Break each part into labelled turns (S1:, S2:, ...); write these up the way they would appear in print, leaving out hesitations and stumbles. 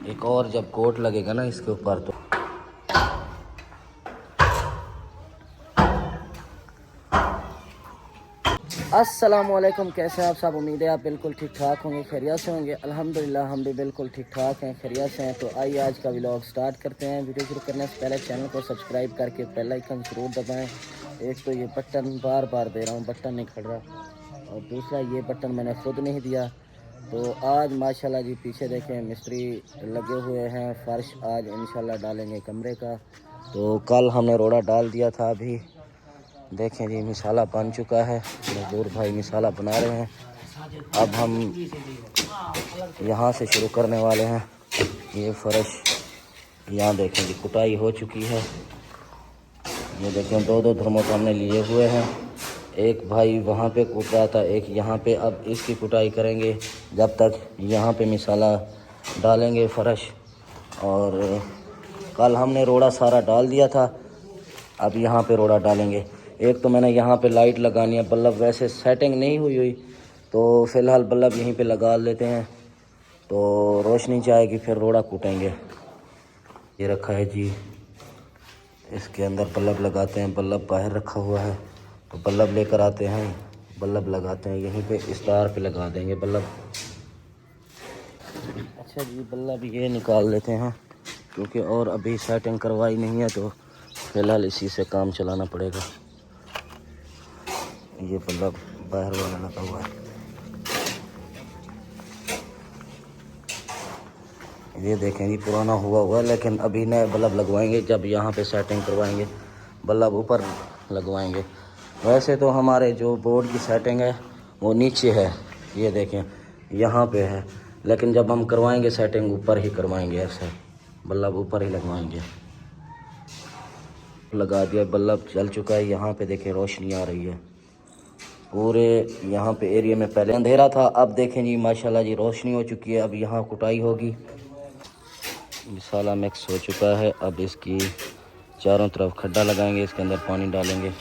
S1: एक और जब कोट लगेगा ना इसके ऊपर तो अस्सलामुअलैकुम। कैसे हैं आप सब? उम्मीद है आप बिल्कुल ठीक ठाक होंगे, खैरियत से होंगे। अल्हम्दुलिल्लाह हम भी बिल्कुल ठीक ठाक हैं, खैरियत से हैं। तो आइए आज का व्लॉग स्टार्ट करते हैं। वीडियो शुरू करने से पहले चैनल को सब्सक्राइब करके बेल आइकन ज़रूर दबाएं। एक तो ये बटन बार बार दे रहा हूँ, बटन नहीं खड़ रहा, और दूसरा ये बटन मैंने खुद नहीं दिया। तो आज माशाल्लाह जी पीछे देखें मिस्त्री लगे हुए हैं, फ़र्श आज इंशाल्लाह डालेंगे कमरे का। तो कल हमने रोड़ा डाल दिया था। अभी देखें जी मिसाला बन चुका है, मजदूर भाई मिसाला बना रहे हैं। अब हम यहाँ से शुरू करने वाले हैं। ये फर्श यहाँ देखें जी कुटाई हो चुकी है। ये देखें दो दो धर्मों हमने लिए हुए हैं। एक भाई वहाँ पे कूट रहा था, एक यहाँ पे। अब इसकी कुटाई करेंगे जब तक यहाँ पे मिसाला डालेंगे फर्श। और कल हमने रोड़ा सारा डाल दिया था, अब यहाँ पे रोड़ा डालेंगे। एक तो मैंने यहाँ पे लाइट लगानी है, बल्ब वैसे सेटिंग नहीं हुई तो फ़िलहाल बल्ब यहीं पे लगा लेते हैं तो रोशनी जाएगी, फिर रोड़ा कूटेंगे। ये रखा है जी, इसके अंदर बल्ब लगाते हैं। बल्ब बाहर रखा हुआ है तो बल्ब लेकर आते हैं, बल्ब लगाते हैं यहीं पे, इस तार पे लगा देंगे बल्ब। अच्छा जी, बल्ब ये निकाल लेते हैं क्योंकि और अभी सेटिंग करवाई नहीं है तो फ़िलहाल इसी से काम चलाना पड़ेगा। ये बल्ब बाहर वाला लगा हुआ है। ये देखें जी पुराना हुआ लेकिन अभी नए बल्ब लगवाएंगे जब यहाँ पे सेटिंग करवाएंगे, बल्ब ऊपर लगवाएंगे। वैसे तो हमारे जो बोर्ड की सेटिंग है वो नीचे है, ये देखें यहाँ पे है, लेकिन जब हम करवाएंगे सेटिंग ऊपर ही करवाएंगे, ऐसे बल्ब ऊपर ही लगवाएंगे। लगा दिया, बल्ब चल चुका है। यहाँ पे देखें रोशनी आ रही है पूरे यहाँ पे एरिया में। पहले अंधेरा था, अब देखें जी माशाल्लाह जी रोशनी हो चुकी है। अब यहाँ कुटाई होगी, मसाला मिक्स हो चुका है। अब इसकी चारों तरफ खड्डा लगाएंगे, इसके अंदर पानी डालेंगे।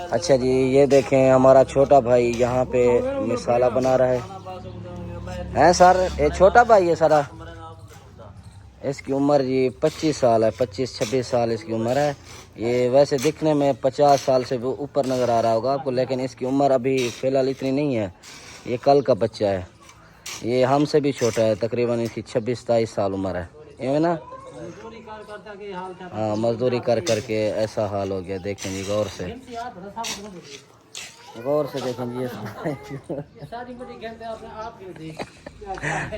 S1: अच्छा जी, ये देखें हमारा छोटा भाई यहाँ पे मसाला बना रहा है सर। ये छोटा भाई है सारा, इसकी उम्र जी 25 साल है, 25-26 साल इसकी उम्र है। ये वैसे दिखने में 50 साल से वो ऊपर नज़र आ रहा होगा आपको, लेकिन इसकी उम्र अभी फ़िलहाल इतनी नहीं है। ये कल का बच्चा है, ये हमसे भी छोटा है, तकरीबन इसकी 26-27 साल उम्र है, ये ना। हाँ, मजदूरी कर करके ऐसा हाल हो गया। देखें जी गौर से देखें जी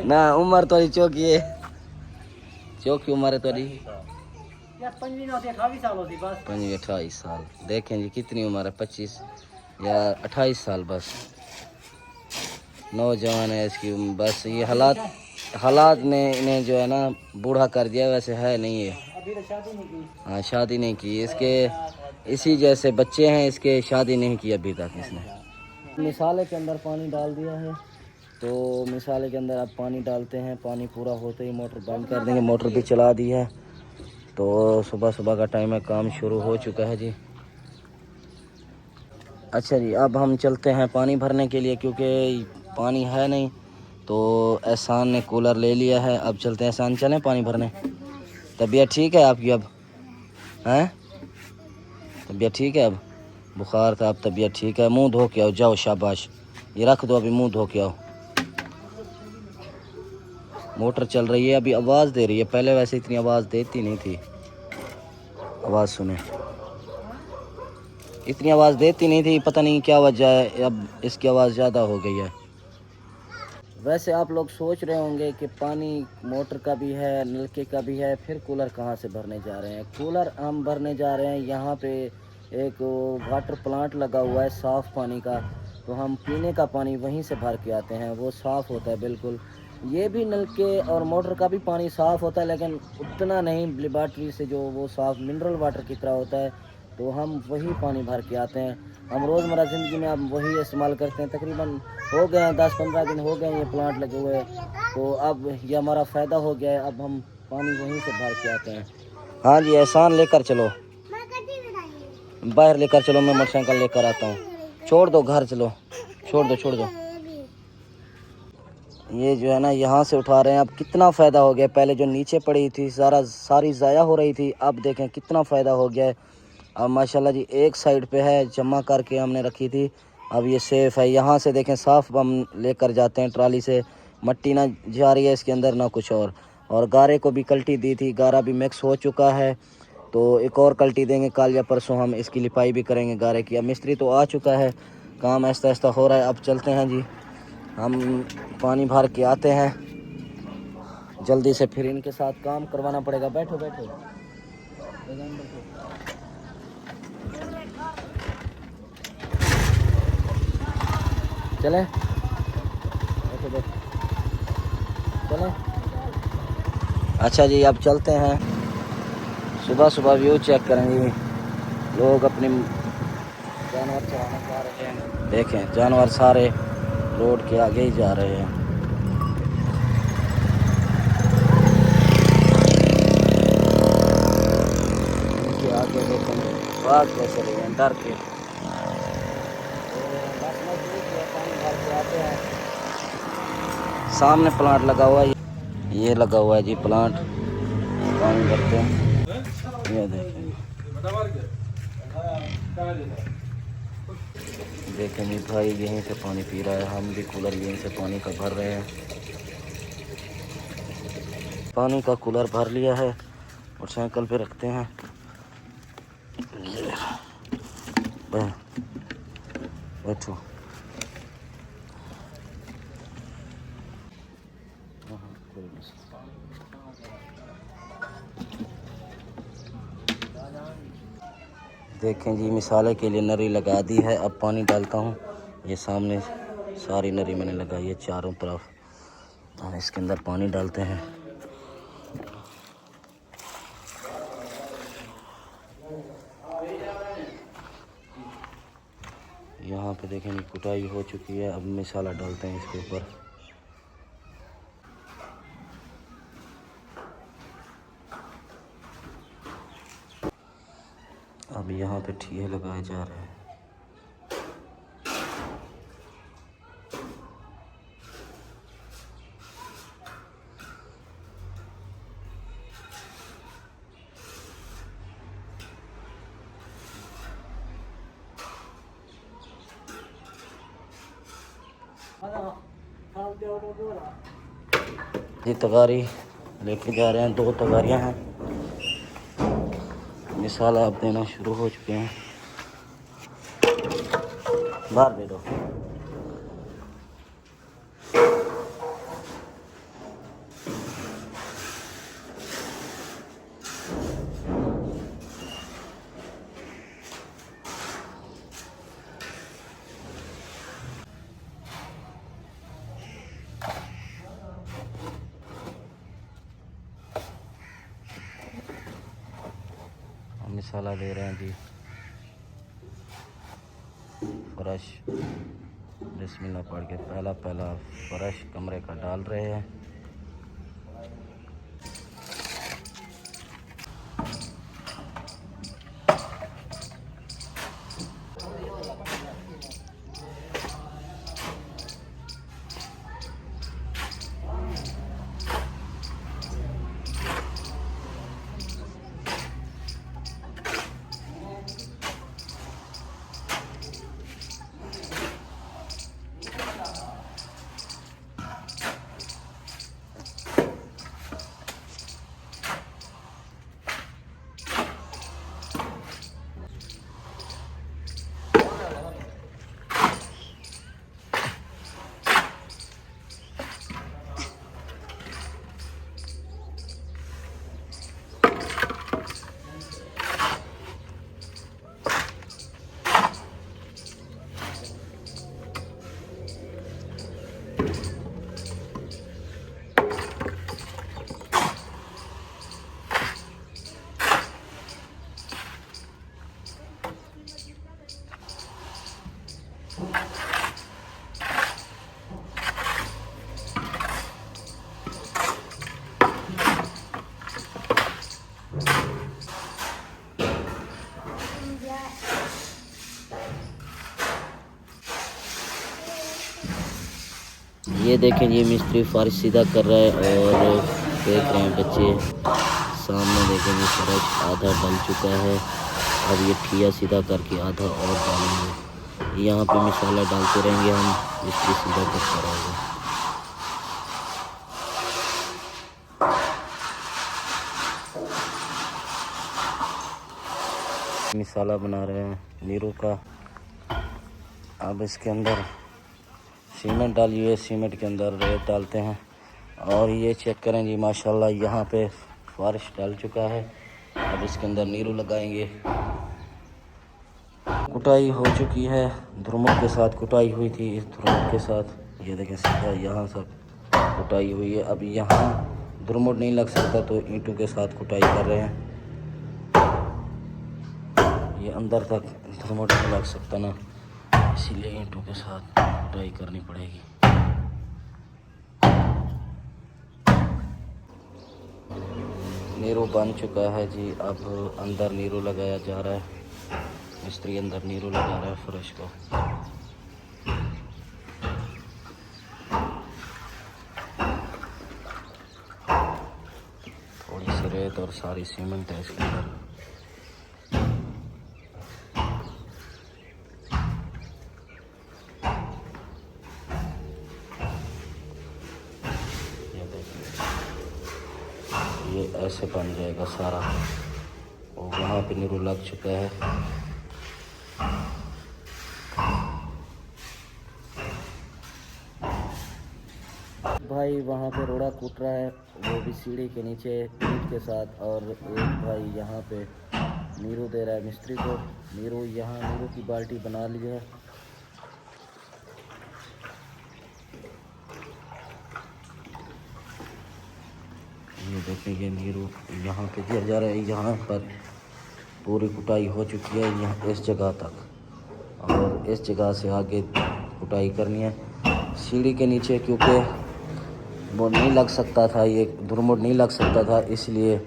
S1: ना उम्र थोड़ी चौकी है, चौकी उम्र है थोड़ी, 25-28 साल। देखें जी कितनी उम्र है, 25 या 28 साल, बस नौजवान है इसकी। बस ये हालात ने इन्हें जो है ना बूढ़ा कर दिया, वैसे है नहीं है। हाँ, शादी नहीं की इसके, इसी जैसे बच्चे हैं इसके, शादी नहीं की अभी तक इसने। मिसाले के अंदर पानी डाल दिया है, तो मिसाले के अंदर अब पानी डालते हैं। पानी पूरा होते ही मोटर बंद कर देंगे। मोटर भी चला दी है, तो सुबह सुबह का टाइम है, काम शुरू हो चुका है जी। अच्छा जी, अब हम चलते हैं पानी भरने के लिए क्योंकि पानी है नहीं। तो एहसान ने कूलर ले लिया है, अब चलते हैं। एहसान चलें पानी भरने। तबीयत ठीक है आपकी अब? हैं, तबीयत ठीक है अब? बुखार था, अब तबीयत ठीक है। मुंह धो के आओ, जाओ शाबाश। ये रख दो, अभी मुंह धो के आओ। मोटर चल रही है, अभी आवाज़ दे रही है, पहले वैसे इतनी आवाज़ देती नहीं थी। आवाज़ सुने, इतनी आवाज़ देती नहीं थी, पता नहीं क्या वजह है, अब इसकी आवाज़ ज़्यादा हो गई है। वैसे आप लोग सोच रहे होंगे कि पानी मोटर का भी है, नलके का भी है, फिर कूलर कहाँ से भरने जा रहे हैं? कूलर हम भरने जा रहे हैं, यहाँ पे एक वाटर प्लांट लगा हुआ है साफ़ पानी का, तो हम पीने का पानी वहीं से भर के आते हैं, वो साफ़ होता है बिल्कुल। ये भी नलके और मोटर का भी पानी साफ़ होता है, लेकिन उतना नहीं लेबॉर्ट्री से जो वो साफ़ मिनरल वाटर की तरह होता है, तो हम वही पानी भर के आते हैं। हम रोज़मर्रा ज़िंदगी में अब वही इस्तेमाल करते हैं। तकरीबन हो गए हैं 10-15 दिन हो गए हैं ये प्लांट लगे हुए, तो अब ये हमारा फ़ायदा हो गया है। अब हम पानी वहीं से भर के आते हैं। हाँ जी एहसान लेकर चलो, बाहर लेकर चलो, मैं मोटरसाइकिल लेकर आता हूँ। छोड़ दो घर, चलो छोड़ दो। ये जो है ना यहाँ से उठा रहे हैं। अब कितना फ़ायदा हो गया, पहले जो नीचे पड़ी थी सारी ज़ाया हो रही थी, अब देखें कितना फ़ायदा हो गया है। अब माशाल्लाह जी एक साइड पे है, जमा करके हमने रखी थी, अब ये सेफ़ है। यहाँ से देखें साफ़ हम लेकर जाते हैं ट्राली से, मट्टी ना जा रही है इसके अंदर ना कुछ और गारे को भी कल्टी दी थी, गारा भी मिक्स हो चुका है, तो एक और कल्टी देंगे कल या परसों, हम इसकी लिपाई भी करेंगे गारे की। अब मिस्त्री तो आ चुका है, काम आहिस्ता आहिस्ता हो रहा है। अब चलते हैं जी, हम पानी भर के आते हैं जल्दी से, फिर इनके साथ काम करवाना पड़ेगा। बैठो चले, बैठो चले। अच्छा जी अब चलते हैं, सुबह सुबह व्यू चेक करेंगे। लोग अपने जानवर चराने जा रहे हैं, देखें जानवर सारे रोड के आगे ही जा रहे हैं। इनके आगे देखेंगे भाग कैसे रहे हैं डर के। पानी भर के आते हैं, सामने प्लांट लगा हुआ है, ये लगा हुआ है जी प्लांट, पानी भरते हैं। ये देखें जी भाई यहीं से पानी पी रहा है, हम भी कूलर यहीं से पानी का भर रहे हैं। पानी का कूलर भर लिया है और साइकिल पे रखते हैं। बैठो देखें जी मिसाले के लिए नरी लगा दी है। अब पानी डालता हूँ, ये सामने सारी नरी मैंने लगाई है चारों तरफ, हम इसके अंदर पानी डालते हैं। यहाँ पे देखें कुटाई हो चुकी है, अब मिसाला डालते हैं इसके ऊपर। अब यहाँ पे ठीए लगाए जा रहे हैं। ये तगारी लेके जा रहे हैं, 2 तगारियां हैं, मिसाला अब देना शुरू हो चुके हैं। बाहर दे दो। मिसाला दे रहे हैं जी, फर्श बिस्मिल्लाह पढ़ के पहला फर्श कमरे का डाल रहे हैं। ये देखें, ये मिस्त्री फर्श सीधा कर रहा है और देख रहे हैं बच्चे सामने। देखें ये फर्श आधा डल चुका है, अब ये ठिया सीधा करके आधा और डालेंगे। यहाँ पे मसाला डालते रहेंगे हम, मिस्त्री सीधा करता रहेगा। मसाला बना रहे हैं नीरू का। अब इसके अंदर सीमेंट डाली हुई है, सीमेंट के अंदर रेत डालते हैं। और ये चेक करें जी, माशाल्लाह यहाँ पे फर्श डाल चुका है। अब इसके अंदर नीरू लगाएंगे। कुटाई हो चुकी है, धुरमुट के साथ कुटाई हुई थी। इस धुरमुट के साथ ये देखें सीधा यहाँ सब कुटाई हुई है। अब यहाँ धुरमुट नहीं लग सकता तो ईंटों के साथ कुटाई कर रहे हैं। ये अंदर तक धुरमुट नहीं लग सकता ना, इसीलिए ईंटों के साथ कुटाई करनी पड़ेगी। नीरू बन चुका है जी, अब अंदर नीरू लगाया जा रहा है। मिस्त्री अंदर नीरू लगा रहा है फर्श को। थोड़ी सी रेत और सारी सीमेंट है इसके अंदर। ये ऐसे बन जाएगा सारा, और वहाँ पे नीरू लग चुका है। भाई वहाँ पे रोड़ा कूट रहा है, वो भी सीढ़ी के नीचे ईंट के साथ। और एक भाई यहाँ पे नीरू दे रहा है मिस्त्री को। नीरू यहाँ नीरू की बाल्टी बना ली है। ये देखें, ये नीरू यहाँ पे दिया जा रहा है। यहाँ पर पूरी कुटाई हो चुकी है, यहाँ इस जगह तक, और इस जगह से आगे कुटाई करनी है सीढ़ी के नीचे, क्योंकि वो नहीं लग सकता था, ये धुरमुट नहीं लग सकता था, इसलिए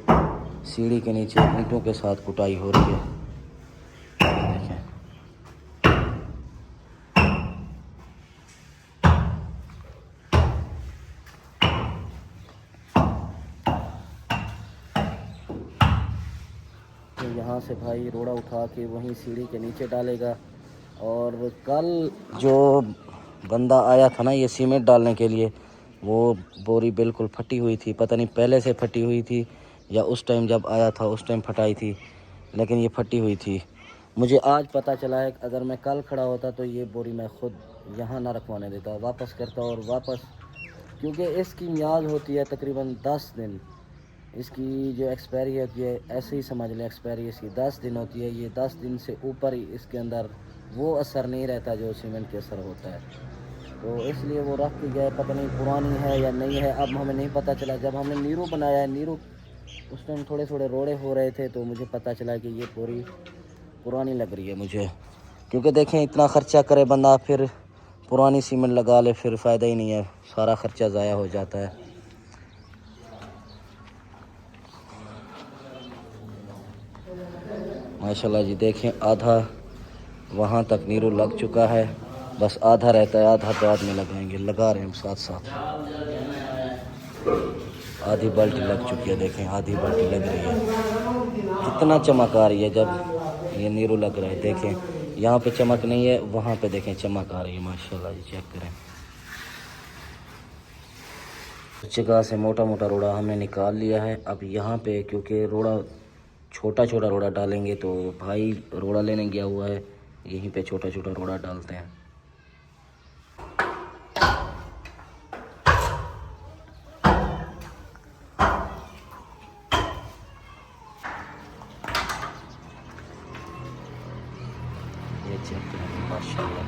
S1: सीढ़ी के नीचे ईंटों के साथ कुटाई हो रही है। देखें, तो यहाँ से भाई रोड़ा उठा के वहीं सीढ़ी के नीचे डालेगा। और कल जो बंदा आया था ना ये सीमेंट डालने के लिए, वो बोरी बिल्कुल फटी हुई थी। पता नहीं पहले से फटी हुई थी या उस टाइम जब आया था उस टाइम फटाई थी, लेकिन ये फटी हुई थी। मुझे आज पता चला है कि अगर मैं कल खड़ा होता तो ये बोरी मैं ख़ुद यहाँ ना रखवाने देता, वापस करता। और वापस, क्योंकि इसकी मियाद होती है तकरीबन 10 दिन। इसकी जो एक्सपायरी होती है, ऐसे ही समझ लें एक्सपायरी इसकी 10 दिन होती है। ये 10 दिन से ऊपर ही इसके अंदर वो असर नहीं रहता जो सीमेंट के असर होता है, तो इसलिए वो रख के गए। पता नहीं पुरानी है या नहीं है, अब हमें नहीं पता चला। जब हमने नीरू बनाया है, नीरू उस टाइम थोड़े थोड़े रोड़े हो रहे थे, तो मुझे पता चला कि ये पूरी पुरानी लग रही है मुझे। क्योंकि देखें, इतना ख़र्चा करे बंदा, फिर पुरानी सीमेंट लगा ले, फिर फ़ायदा ही नहीं है, सारा ख़र्चा ज़ाया हो जाता है। माशाल्लाह जी, देखें आधा वहाँ तक नीरू लग चुका है, बस आधा रहता है, आधा बाद में लगाएंगे। लगा रहे हैं हम साथ साथ। आधी बाल्टी लग चुकी है, देखें आधी बाल्टी लग रही है। कितना चमक आ रही है जब ये नीरू लग रहा है। देखें यहाँ पे चमक नहीं है, वहाँ पे देखें चमक आ रही है। माशाल्लाह जी, चेक करें। उस जगह से मोटा मोटा रोड़ा हमने निकाल लिया है। अब यहाँ पे क्योंकि रोड़ा छोटा छोटा रोड़ा डालेंगे, तो भाई रोड़ा लेने गया हुआ है, यहीं पे छोटा छोटा रोड़ा डालते हैं। ये चेक करें, माशाल्लाह।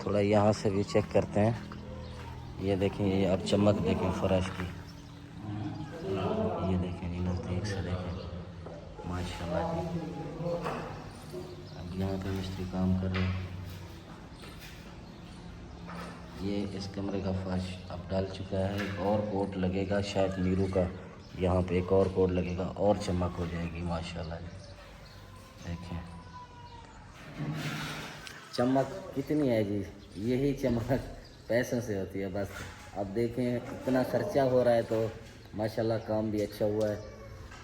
S1: थोड़ा यहाँ से भी चेक करते हैं। ये देखें, ये अब चमक देखें फर्श की। ये देखें जी, नज़दीक से देखें, माशाल्लाह जी। अब यहाँ पे मिस्त्री काम कर रहे हैं। ये इस कमरे का फर्श अब डाल चुका है। एक और कोट लगेगा शायद नीरू का, यहाँ पे एक और कोट लगेगा और चमक हो जाएगी माशाल्लाह जी। देखें चमक कितनी है जी, यही चमक पैसों से होती है बस। अब देखें इतना खर्चा हो रहा है तो माशाल्लाह काम भी अच्छा हुआ है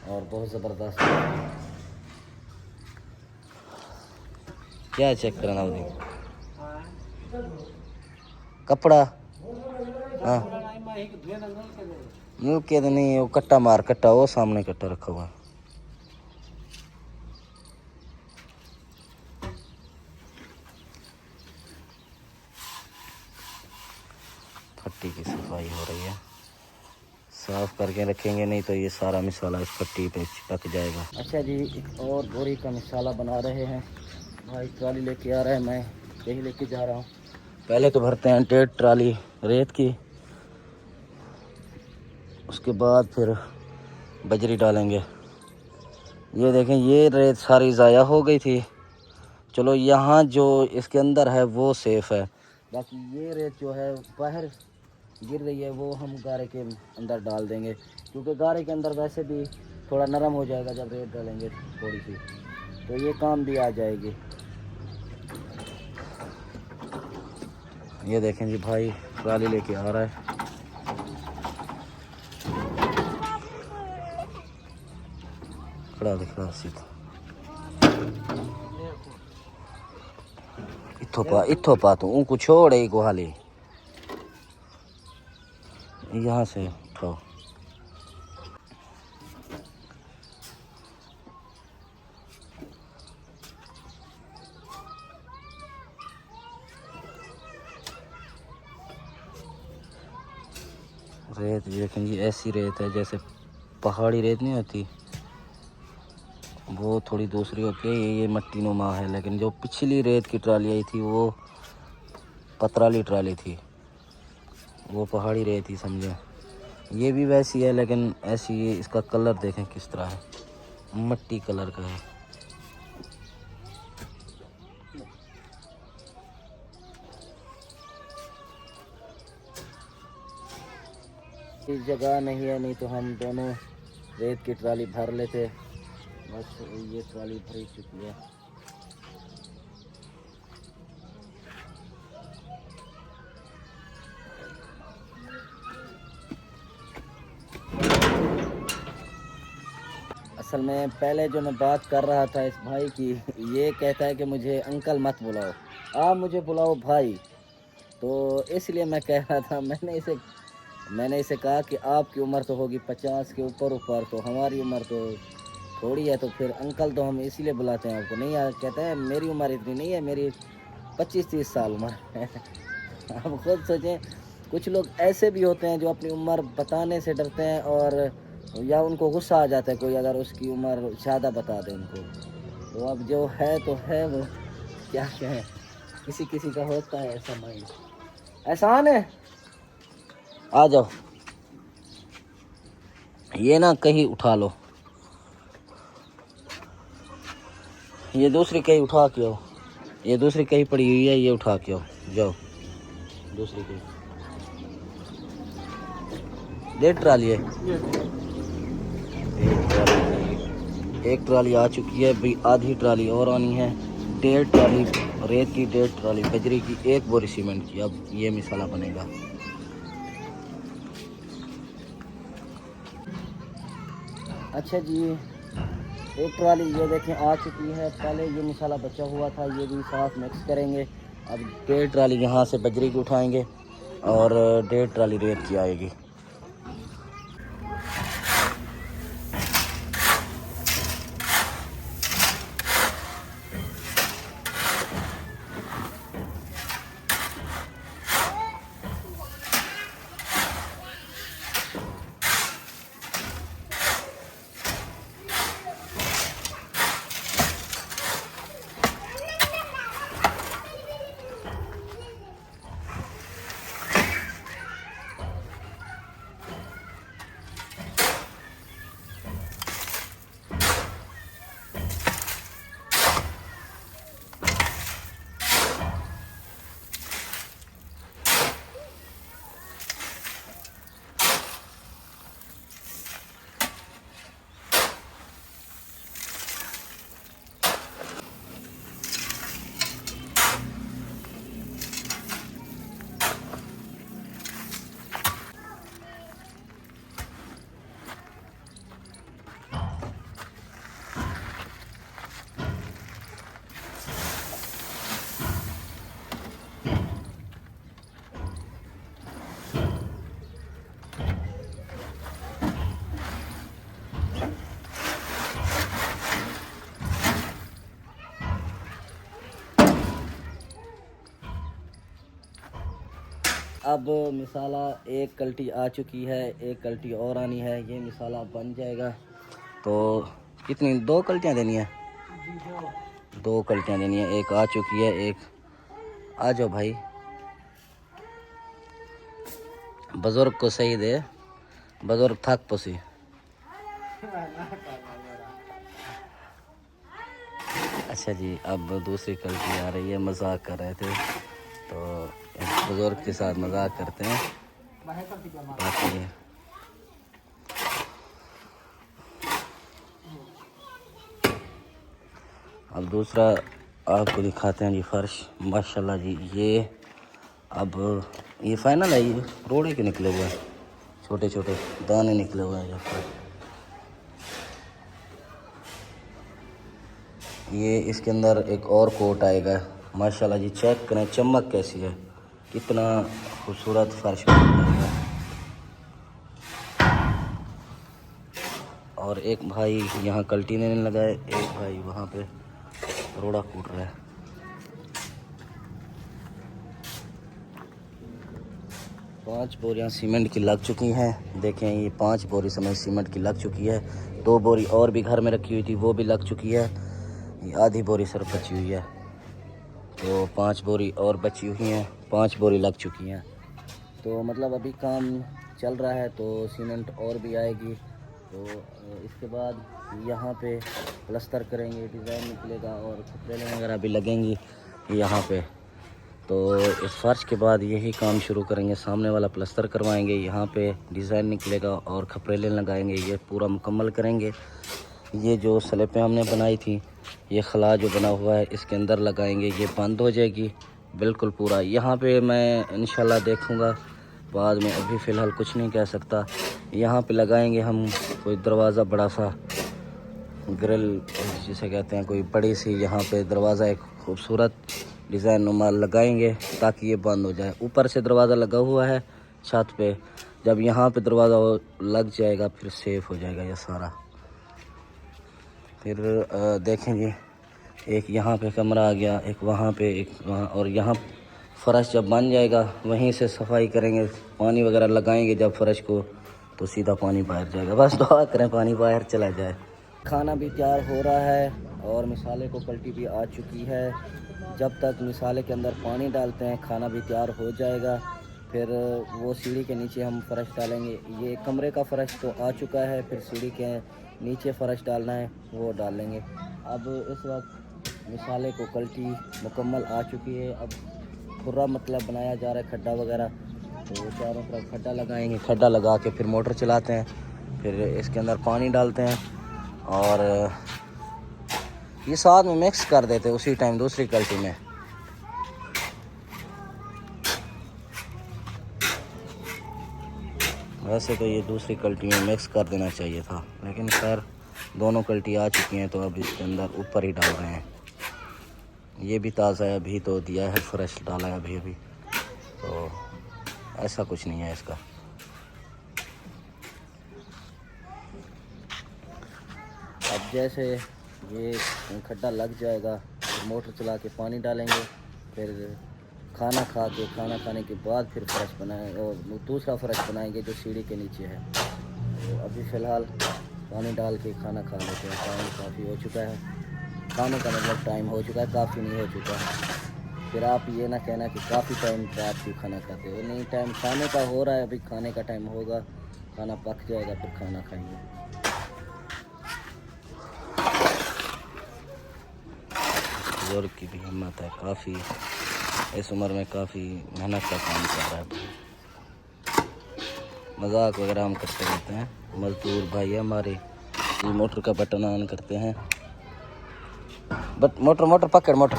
S1: और बहुत ज़बरदस्त। क्या चेक करना होगी कपड़ा? हाँ यूँ के तो नहीं, वो कट्टा मार कट्टा, वो सामने कट्टा रखा हुआ है। फट्टी की सफाई हो रही है, साफ करके रखेंगे नहीं तो ये सारा मसाला इस फट्टी पे चिपक जाएगा। अच्छा जी, एक और बोरी का मसाला बना रहे हैं भाई, ट्राली लेके आ रहा है, मैं यही लेके जा रहा हूँ। पहले तो भरते हैं 1.5 ट्राली रेत की, उसके बाद फिर बजरी डालेंगे। ये देखें ये रेत सारी ज़ाया हो गई थी, चलो यहाँ जो इसके अंदर है वो सेफ़ है, बाकी ये रेत जो है बाहर गिर रही है वो हम गारे के अंदर डाल देंगे, क्योंकि गारे के अंदर वैसे भी थोड़ा नरम हो जाएगा जब रेत डालेंगे थोड़ी सी, तो ये काम भी आ जाएगी। ये देखें जी भाई ट्राली लेके आ रहा है, खड़ा दिख रहा सीधा। इथो पा तू उनको छोड़ ही गुहाली, यहाँ से उठाओ। रेत देखें जी ऐसी रेत है जैसे पहाड़ी रेत नहीं होती, वो थोड़ी दूसरी होती है, ये मट्टी नुमा है, लेकिन जो पिछली रेत की ट्राली आई थी वो पतराली ट्राली थी, वो पहाड़ी रेत ही समझे। ये भी वैसी है लेकिन ऐसी, ये इसका कलर देखें किस तरह है, मट्टी कलर का है। इस जगह नहीं है, नहीं तो हम दोनों रेत की ट्राली भर लेते, बस ये ट्राली भरी चुकी है। असल में पहले जो मैं बात कर रहा था इस भाई की, ये कहता है कि मुझे अंकल मत बुलाओ, आप मुझे बुलाओ भाई, तो इसलिए मैं कह रहा था, मैंने इसे कहा कि आपकी उम्र तो होगी 50 के ऊपर, तो हमारी उम्र तो थोड़ी है, तो फिर अंकल तो हम इसीलिए बुलाते हैं आपको, नहीं यार कहता है मेरी उम्र इतनी नहीं है, मेरी 25-30 साल उम्र है। आप खुद सोचें, कुछ लोग ऐसे भी होते हैं जो अपनी उम्र बताने से डरते हैं, और या उनको गुस्सा आ जाता है कोई अगर उसकी उम्र ज़्यादा बता दे उनको, तो अब जो है तो है, वो क्या कहें, किसी किसी का होता है ऐसा माइंड। एहसान है, आ जाओ, ये ना कहीं उठा लो, ये दूसरी कहीं उठा के आओ, ये दूसरी कहीं पड़ी हुई है, ये उठा के आओ, जाओ दूसरी कहीं। 1.5 ट्राली है, एक ट्राली आ चुकी है भाई, आधी ट्राली और आनी है, 1.5 ट्राली रेत की, 1.5 ट्राली बजरी की, 1 बोरी सीमेंट की। अब ये मसाला बनेगा। अच्छा जी, 1 ट्राली ये देखें आ चुकी है, पहले ये मसाला बचा हुआ था, ये भी साथ मिक्स करेंगे। अब 1.5 ट्राली यहाँ से बजरी की उठाएंगे और 1.5 ट्राली रेत की आएगी। अब मिसाला एक कल्टी आ चुकी है, एक कल्टी और आनी है, ये मिसाला बन जाएगा। तो कितनी, 2 कल्टियाँ देनी है? 2 कल्टियाँ देनी है। एक आ चुकी है, एक आ जाओ भाई, बुजुर्ग को सही दे, बुजुर्ग थक पसी। अच्छा जी, अब दूसरी कल्टी आ रही है। मजाक कर रहे थे तो बुजुर्ग के साथ मजाक करते हैं। बाकी अब दूसरा आपको दिखाते हैं जी फर्श। माशाल्लाह जी, ये अब ये फाइनल है। ये रोड़े के निकले हुए हैं, छोटे छोटे दाने निकले हुए हैं यहाँ पर। ये इसके अंदर एक और कोट आएगा। माशाल्लाह जी, चेक करें चमक कैसी है, कितना खूबसूरत फर्श बना है। और एक भाई यहाँ कल्टी देने लगा है, एक भाई वहाँ पे रोड़ा कूट रहा है। पाँच बोरियाँ सीमेंट की लग चुकी हैं। देखें, ये 5 बोरी सीमेंट की लग चुकी है। 2 बोरी और भी घर में रखी हुई थी, वो भी लग चुकी है। ये आधी बोरी सिर्फ बची हुई है, तो 5 बोरी और बची हुई हैं। 5 बोरी लग चुकी हैं। तो मतलब अभी काम चल रहा है, तो सीमेंट और भी आएगी। तो इसके बाद यहाँ पे प्लस्तर करेंगे, डिज़ाइन निकलेगा और खपरेलें वगैरह भी लगेंगी यहाँ पे। तो इस फर्श के बाद यही काम शुरू करेंगे। सामने वाला प्लस्तर करवाएंगे, यहाँ पे डिज़ाइन निकलेगा और खपरेलें लगाएंगे। ये पूरा मुकम्मल करेंगे। ये जो स्लैपें हमने बनाई थी, ये खला जो बना हुआ है, इसके अंदर लगाएंगे। ये बंद हो जाएगी बिल्कुल पूरा। यहाँ पे मैं इंशाल्लाह देखूँगा बाद में, अभी फ़िलहाल कुछ नहीं कह सकता। यहाँ पे लगाएंगे हम कोई दरवाज़ा, बड़ा सा ग्रिल जिसे कहते हैं, कोई बड़ी सी यहाँ पे दरवाज़ा एक खूबसूरत डिज़ाइन नुमा लगाएंगे ताकि ये बंद हो जाए। ऊपर से दरवाज़ा लगा हुआ है छत पे, जब यहाँ पे दरवाज़ा लग जाएगा फिर सेफ हो जाएगा ये सारा। फिर देखेंगे, एक यहाँ पे कमरा आ गया, एक वहाँ पे, एक वहाँ, और यहाँ फ़र्श जब बन जाएगा वहीं से सफाई करेंगे, पानी वगैरह लगाएंगे जब फ़र्श को, तो सीधा पानी बाहर जाएगा। बस दुआ करें पानी बाहर चला जाए। खाना भी तैयार हो रहा है और मिसाले को पलटी भी आ चुकी है। जब तक मिसाले के अंदर पानी डालते हैं, खाना भी तैयार हो जाएगा। फिर वो सीढ़ी के नीचे हम फ़र्श डालेंगे। ये कमरे का फ़र्श तो आ चुका है, फिर सीढ़ी के नीचे फ़र्श डालना है, वो डालेंगे। अब इस वक्त मिसाले को कल्टी मुकम्मल आ चुकी है। अब खुर्रा मतलब बनाया जा रहा है, खड्डा वगैरह, तो चारों तरफ खड्डा लगाएंगे। खड्डा लगा के फिर मोटर चलाते हैं, फिर इसके अंदर पानी डालते हैं और ये साथ में मिक्स कर देते हैं उसी टाइम दूसरी कल्टी में। वैसे तो ये दूसरी कल्टी में मिक्स कर देना चाहिए था, लेकिन खैर दोनों कल्टी आ चुकी हैं तो अब इसके अंदर ऊपर ही डाल रहे हैं। ये भी ताज़ा है, अभी तो दिया है, फ्रेश डाला है अभी अभी, तो ऐसा कुछ नहीं है इसका। अब जैसे ये खड्डा लग जाएगा, फिर मोटर चला के पानी डालेंगे, फिर खाना खाने के बाद फिर फ़र्श बनाएंगे और दूसरा फ़र्श बनाएंगे जो सीढ़ी के नीचे है। तो अभी फ़िलहाल पानी डाल के खाना खा लेते हैं। टाइम काफ़ी हो चुका है, खाने का मतलब टाइम हो चुका है, काफ़ी नहीं हो चुका। फिर आप ये ना कहना कि काफ़ी टाइम बाद भी खाना खाते हो, नहीं, टाइम खाने का हो रहा है, अभी खाने का टाइम होगा, खाना पक जाएगा फिर खाना खाएंगे। बुजुर्ग की भी हिम्मत है, काफ़ी इस उम्र में काफ़ी मेहनत का काम कर रहा है। मजाक वगैरह हम करते रहते हैं, मजदूर भाई है हमारे। ये मोटर का बटन ऑन करते हैं, बट मोटर पकड़, मोटर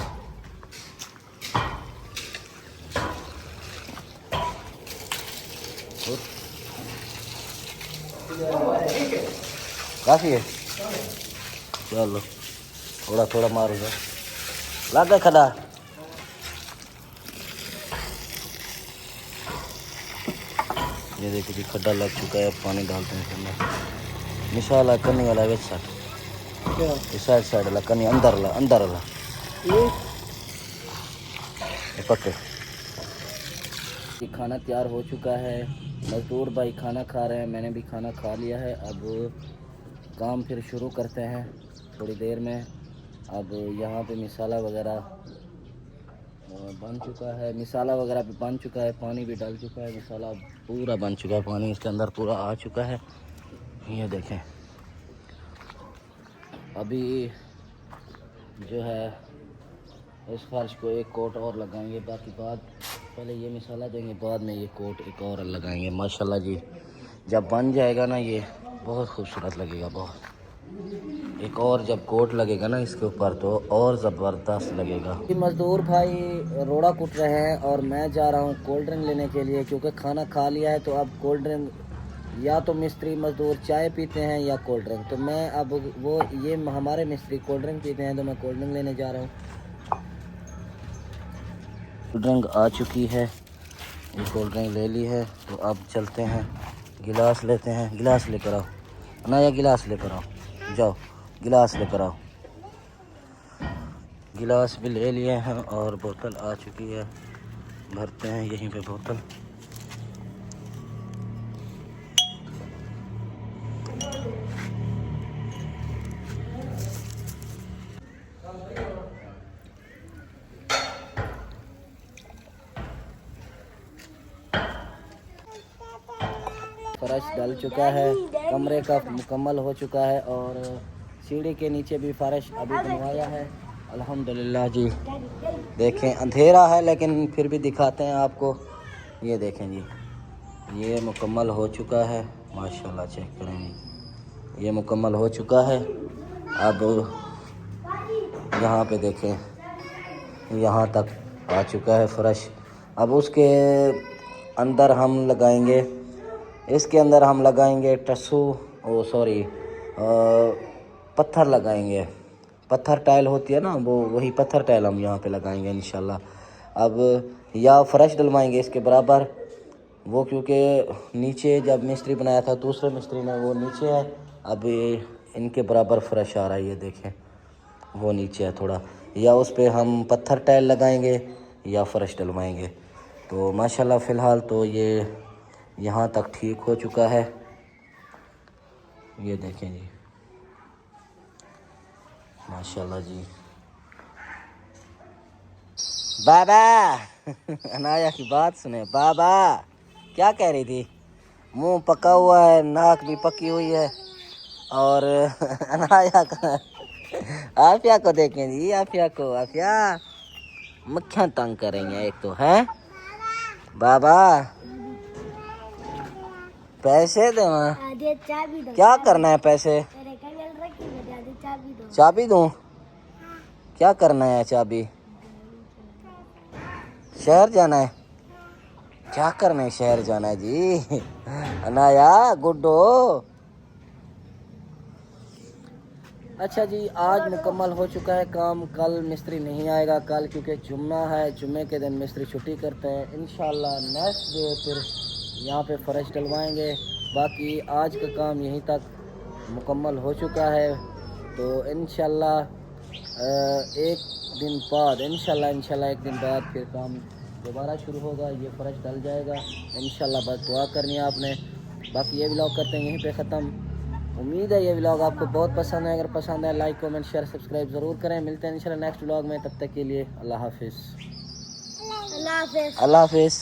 S1: काफ़ी है। चलो थोड़ा थोड़ा मारूंगा, लग गया खड़ा। ये देखो जी, खड्डा लग चुका है, पानी डालते हैं इसमें। मिसाला कन्नी वाला वेच साइड साइड वाला कन्नी अंदर वाला ये पक्के। ये खाना तैयार हो चुका है, मज़दूर भाई खाना खा रहे हैं, मैंने भी खाना खा लिया है। अब काम फिर शुरू करते हैं थोड़ी देर में। अब यहाँ पे मिसाला वगैरह बन चुका है, मिसाला वगैरह भी बन चुका है, पानी भी डाल चुका है, मिसाला पूरा बन चुका है, पानी इसके अंदर पूरा आ चुका है। ये देखें, अभी जो है इस फर्श को एक कोट और लगाएंगे, बाकी बाद पहले ये मिसाला देंगे, बाद में ये कोट एक और लगाएंगे। माशाल्लाह जी, जब बन जाएगा ना ये बहुत खूबसूरत लगेगा, बहुत। एक और जब कोट लगेगा ना इसके ऊपर तो और ज़बरदस्त लगेगा। मज़दूर भाई रोड़ा कुट रहे हैं और मैं जा रहा हूँ कोल्ड ड्रिंक लेने के लिए, क्योंकि खाना खा लिया है। तो अब कोल्ड ड्रिंक या तो मिस्त्री मज़दूर चाय पीते हैं या कोल्ड ड्रिंक, तो मैं अब ये हमारे मिस्त्री कोल्ड ड्रिंक पीते हैं, तो मैं कोल्ड ड्रिंक लेने जा रहा हूँ। कोल्ड ड्रिंक आ चुकी है, ये कोल्ड ड्रिंक ले ली है। तो अब चलते हैं, गिलास लेते हैं। गिलास लेकर आओ ना, या गिलास लेकर आओ, जाओ गिलास लेकर आओ। गिलास भी ले लिए हैं और बोतल आ चुकी है, भरते हैं यहीं पे बोतल। फर्श डल चुका है, कमरे का मुकम्मल हो चुका है और सीढ़ी के नीचे भी फर्श अभी बनवाया है। अल्हम्दुलिल्लाह जी, देखें अंधेरा है लेकिन फिर भी दिखाते हैं आपको। ये देखें जी, ये मुकम्मल हो चुका है, माशाल्लाह चेक करें, ये मुकम्मल हो चुका है। अब यहाँ पे देखें, यहाँ तक आ चुका है फर्श। अब उसके अंदर हम लगाएंगे, इसके अंदर हम लगाएंगे पत्थर लगाएंगे। पत्थर टाइल होती है ना, वही पत्थर टाइल हम यहाँ पे लगाएंगे इंशाल्लाह। अब या फर्श डलवाएंगे इसके बराबर, वो क्योंकि नीचे जब मिस्त्री बनाया था दूसरे मिस्त्री ने, वो नीचे है। अब इनके बराबर फर्श आ रहा है, ये देखें वो नीचे है थोड़ा, या उस पर हम पत्थर टाइल लगाएंगे या फर्श डलवाएंगे। तो माशाल्लाह फ़िलहाल तो ये यहाँ तक ठीक हो चुका है, ये देखें जी, माशाल्लाह जी। बाबा अनाया की बात सुने, बाबा क्या कह रही थी? मुंह पका हुआ है, नाक भी पकी हुई है और अनाया का आफिया को देखें जी, आफिया को, आफिया मक्खियाँ तंग करेंगे एक तो है। बाबा पैसे दो, क्या करना है पैसे? चाबी दूं? क्या करना है चाबी? शहर जाना है? क्या करना है शहर जाना है जी? अनाया गुड्डो। अच्छा जी, आज मुकम्मल हो चुका है काम। कल मिस्त्री नहीं आएगा कल, क्योंकि जुम्मा है, जुम्मे के दिन मिस्त्री छुट्टी करते हैं। इंशाल्लाह नेक्स्ट डे फिर यहाँ पे फर्श डलवाएंगे। बाकी आज का काम यहीं तक मुकम्मल हो चुका है। तो इंशाल्लाह एक दिन बाद इंशाल्लाह एक दिन बाद फिर काम दोबारा शुरू होगा, ये फर्श डल जाएगा इंशाल्लाह। बस दुआ करनी है आपने। बाकी ये व्लॉग करते हैं यहीं पे ख़त्म। उम्मीद है ये व्लॉग आपको बहुत पसंद है। अगर पसंद है लाइक कमेंट शेयर सब्सक्राइब ज़रूर करें। मिलते हैं इंशाल्लाह नेक्स्ट व्लॉग में, तब तक के लिए अल्लाह हाफिज़। अल्लाह हाफिज़।